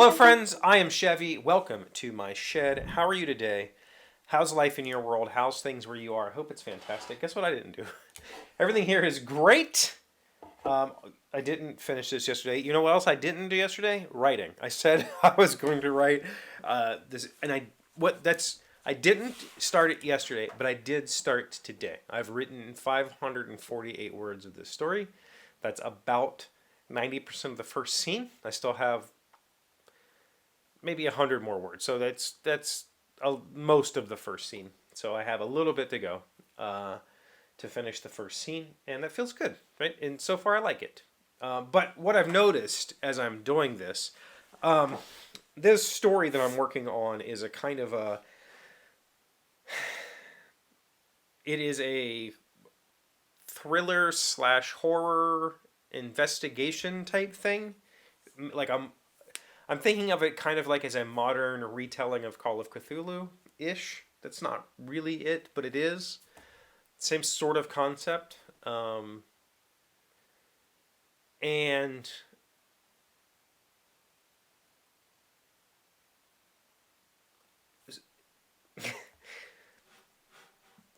Hello, friends. I am Chevee. Welcome to my shed. How are you today? How's life in your world? How's things where you are? I hope it's fantastic. Guess what I didn't do? Everything here is great. Um, I didn't finish this yesterday. You know what else I didn't do yesterday? Writing. I said I was going to write this, and I didn't start it yesterday, but I did start today. I've written 548 words of this story. That's about 90% of the first scene. I still have maybe 100 more words. So that's most of the first scene. So I have a little bit to go to finish the first scene, and that feels good, right? And so far I like it. But what I've noticed as I'm doing this, this story that I'm working on is a kind of a, it is a thriller slash horror investigation type thing. Like I'm thinking of it kind of like as a modern retelling of Call of Cthulhu-ish. That's not really it, but it is. Same sort of concept. And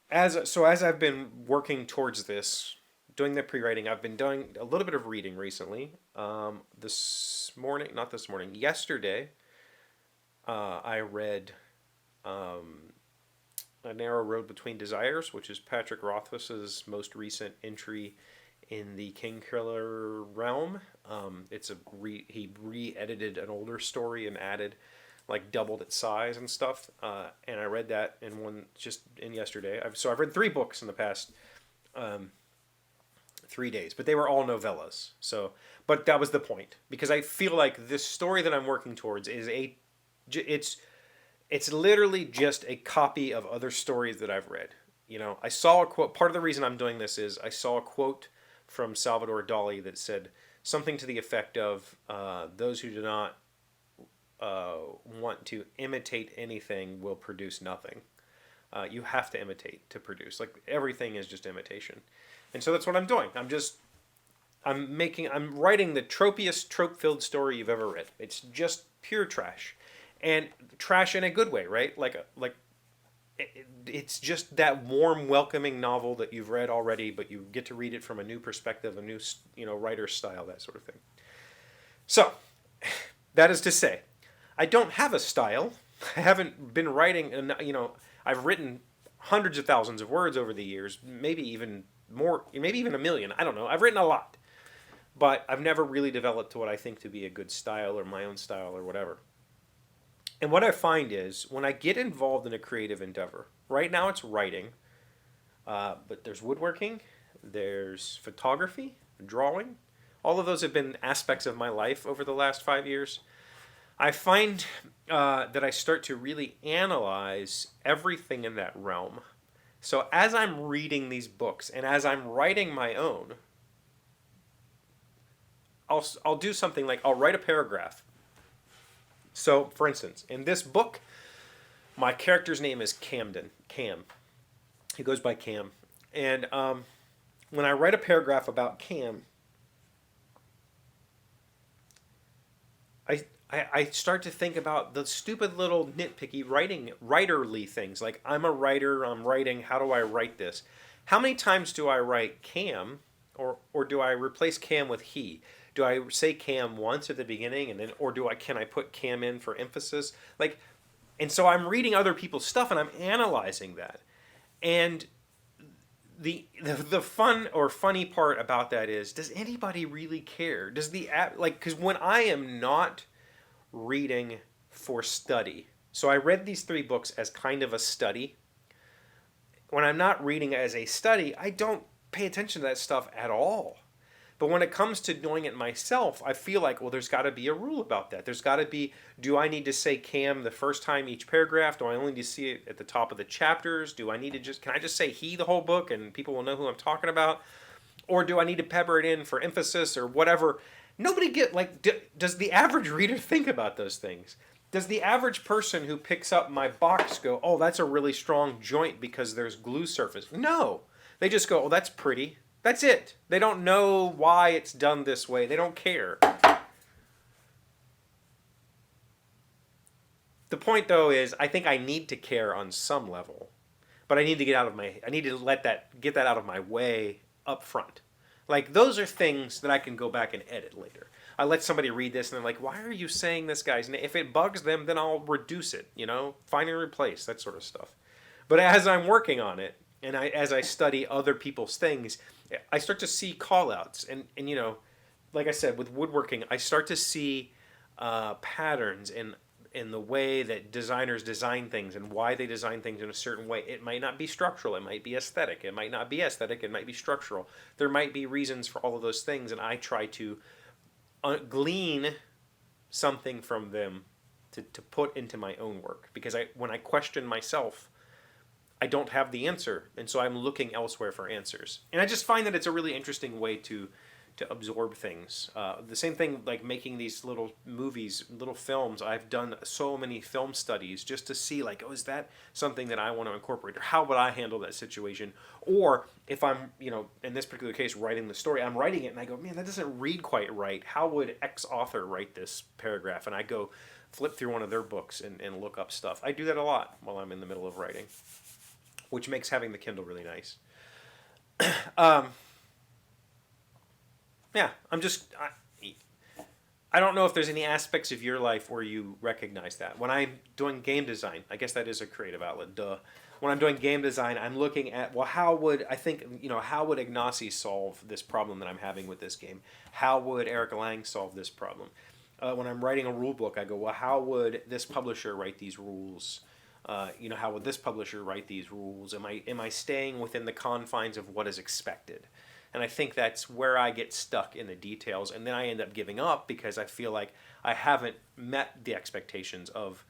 as I've been working towards this, doing the pre-writing, I've been doing a little bit of reading recently. Not this morning, yesterday, I read A Narrow Road Between Desires, which is Patrick Rothfuss's most recent entry in the King Killer realm. He re-edited an older story and added, like, doubled its size and stuff. And I read that in yesterday. I've read 3 books in the past 3 days, but they were all novellas. But that was the point, because I feel like this story that I'm working towards it's literally just a copy of other stories that I've read. You know, I saw a quote. Part of the reason I'm doing this is I saw a quote from Salvador Dali that said something to the effect of, those who do not want to imitate anything will produce nothing. You have to imitate to produce. Like, everything is just imitation. And so that's what I'm doing. I'm writing the tropiest, trope-filled story you've ever read. It's just pure trash. And trash in a good way, right? It's just that warm, welcoming novel that you've read already, but you get to read it from a new perspective, a new, writer's style, that sort of thing. So, that is to say, I don't have a style. I haven't been writing, I've written hundreds of thousands of words over the years, maybe even more, maybe even a million. I don't know. I've written a lot. But I've never really developed what I think to be a good style or my own style or whatever. And what I find is when I get involved in a creative endeavor, right now it's writing, but there's woodworking, there's photography, drawing. All of those have been aspects of my life over the last 5 years. I find that I start to really analyze everything in that realm. So as I'm reading these books and as I'm writing my own, I'll do something like I'll write a paragraph. So, for instance, in this book, my character's name is Cam. He goes by Cam. And when I write a paragraph about Cam, I start to think about the stupid little nitpicky writerly things. Like, I'm a writer, I'm writing, how do I write this? How many times do I write Cam, or do I replace Cam with he? Do I say Cam once at the beginning, and then, or can I put Cam in for emphasis? And so I'm reading other people's stuff and I'm analyzing that. And the fun or funny part about that is, does anybody really care? Because when I am not reading for study, so I read these 3 books as kind of a study. When I'm not reading as a study, I don't pay attention to that stuff at all. But when it comes to doing it myself, I feel like, well, there's got to be a rule about that. There's got to be, do I need to say Cam the first time each paragraph? Do I only need to see it at the top of the chapters? Can I just say he the whole book and people will know who I'm talking about? Or do I need to pepper it in for emphasis or whatever? Does the average reader think about those things? Does the average person who picks up my box go, oh, that's a really strong joint because there's glue surface? No. They just go, oh, that's pretty. That's it. They don't know why it's done this way. They don't care. The point though is I think I need to care on some level, but I need to I need to get that out of my way up front. Like those are things that I can go back and edit later. I let somebody read this and they're like, "Why are you saying this guy's name?" If it bugs them, then I'll reduce it, find and replace, that sort of stuff. But as I'm working on it and as I study other people's things, I start to see call outs and like I said with woodworking, I start to see patterns in the way that designers design things and why they design things in a certain way. It might not be structural. It might be aesthetic. It might not be aesthetic. It might be structural. There might be reasons for all of those things, and I try to glean something from them to put into my own work. Because when I question myself, I don't have the answer, and so I'm looking elsewhere for answers. And I just find that it's a really interesting way to absorb things. The same thing like making these little movies, little films. I've done so many film studies just to see like, oh, is that something that I want to incorporate? Or how would I handle that situation? Or if I'm, in this particular case, writing the story, I'm writing it and I go, man, that doesn't read quite right. How would X author write this paragraph? And I go flip through one of their books and look up stuff. I do that a lot while I'm in the middle of writing, which makes having the Kindle really nice. Yeah, I don't know if there's any aspects of your life where you recognize that. When I'm doing game design, I guess that is a creative outlet, duh. When I'm doing game design, I'm looking at, well, how would Ignacy solve this problem that I'm having with this game? How would Eric Lang solve this problem? When I'm writing a rule book, I go, well, how would this publisher write these rules? How would this publisher write these rules? Am I staying within the confines of what is expected? And I think that's where I get stuck in the details, and then I end up giving up because I feel like I haven't met the expectations of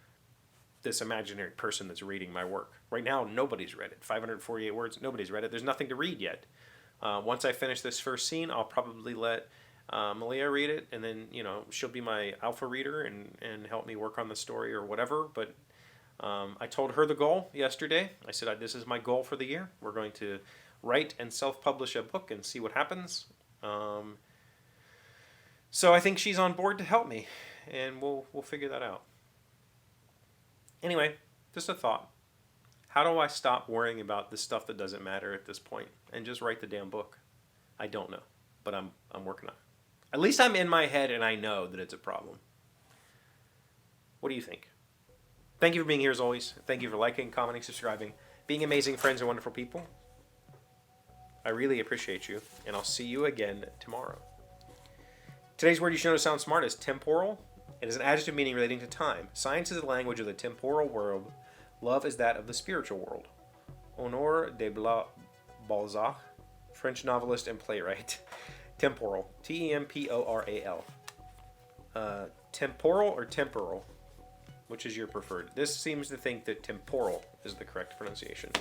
this imaginary person that's reading my work. Right now, nobody's read it. 548 words, nobody's read it. There's nothing to read yet. Once I finish this first scene, I'll probably let Malia read it, and then she'll be my alpha reader and help me work on the story or whatever. But I told her the goal yesterday. I said, this is my goal for the year. We're going to write and self-publish a book and see what happens. So I think she's on board to help me, and we'll figure that out. Anyway, just a thought. How do I stop worrying about the stuff that doesn't matter at this point and just write the damn book? I don't know, but I'm working on it. At least I'm in my head and I know that it's a problem. What do you think? Thank you for being here as always. Thank you for liking, commenting, subscribing, being amazing friends and wonderful people. I really appreciate you, and I'll see you again tomorrow. Today's word you should know to sound smart is temporal. It is an adjective meaning relating to time. Science is the language of the temporal world. Love is that of the spiritual world. Honore de Balzac, French novelist and playwright. Temporal. Temporal. Temporal or temporal? Which is your preferred? This seems to think that temporal is the correct pronunciation.